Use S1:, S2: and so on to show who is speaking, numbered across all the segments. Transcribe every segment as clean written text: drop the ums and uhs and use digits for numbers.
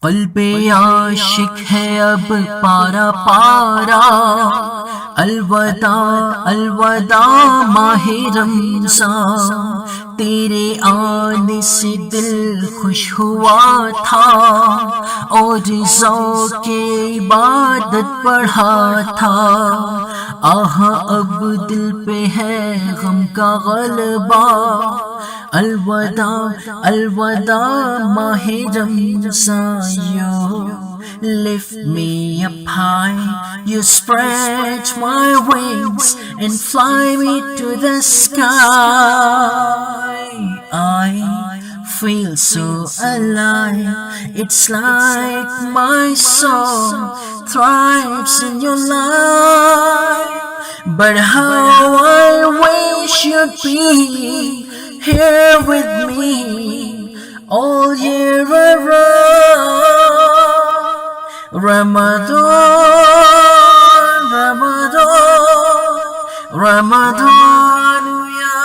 S1: क़ल्बे आशिक है अब पारा पारा, अलवदा अलवदा माहे रमज़ान। तेरे आने से दिल खुश हुआ था और ज़ौक़े इबादत बढ़ा था। आह अब दिल पे है गम का ग़लबा, अलवदा अलवदा माहे Ramzan. You lift me up high, you spread my wings and fly me to the sky. I feel so alive, it's like my soul thrives in your light. But how I wish you'd be here with me all year around. Ramadan, Ramadan, Ramadan ya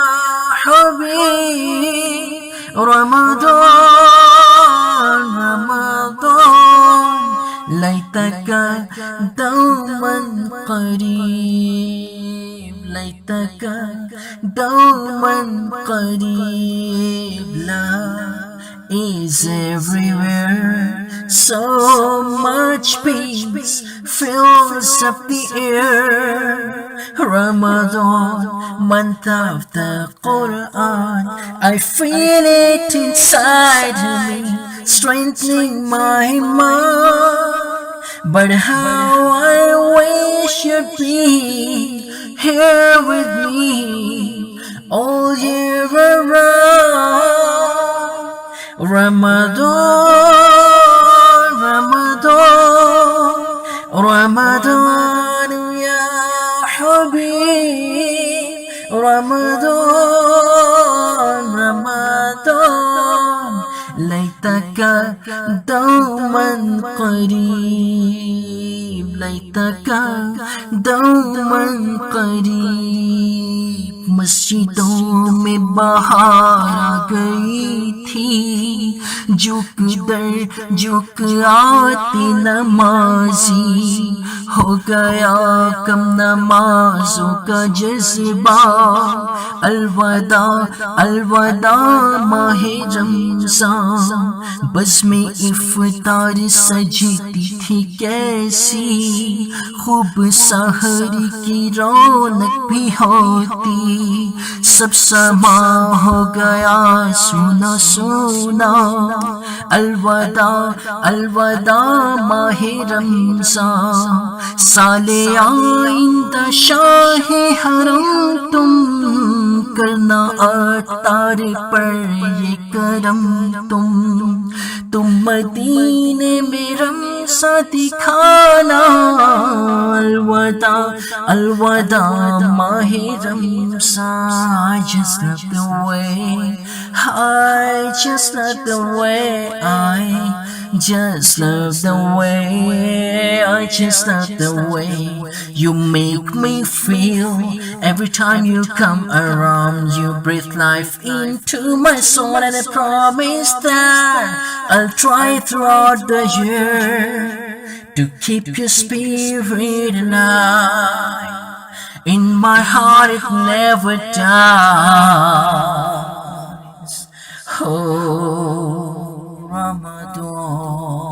S1: habib, Ramadan Ramadan, Laytaka dawman qareeb, Laytaka dawman qareeb. Love is everywhere, so much peace fills up the air. Ramadan, month of the Quran, I feel it inside me, strengthening my Iman. But how I wish you'd be here with me all year around. Ramadan, Ramadan, Ramadan ya habib, Ramadan, Ramadan, Laytaka dawman qareeb, Laytaka dawman qareeb. मस्जिदों में बहार आ गई थी, झुक दर झुक आती नमाजी, हो गया कम नमाजों का जज्बा। अलवदा अलवदा माहे रमज़ान, बस में इफ्तार सजती थी कैसी, खूब सहरी की रौनक भी होती, सब समा हो गया सुना सुना। अलवदा अलवदा माहे रमज़ान, साले आइंदा शाहे हरम तुम करना अतार पर ये करम। तुम मदीने में रमज़ा दिखाना, अलवदा अलवदा माहे Ramzan. I just love the way, I just love the way, I just love the way, I just love the way you make me feel. Every time you come around, you breathe life into my soul, and I promise that I'll try throughout the year to keep your spirit alive. In my heart it never dies. Oh, Ramadan.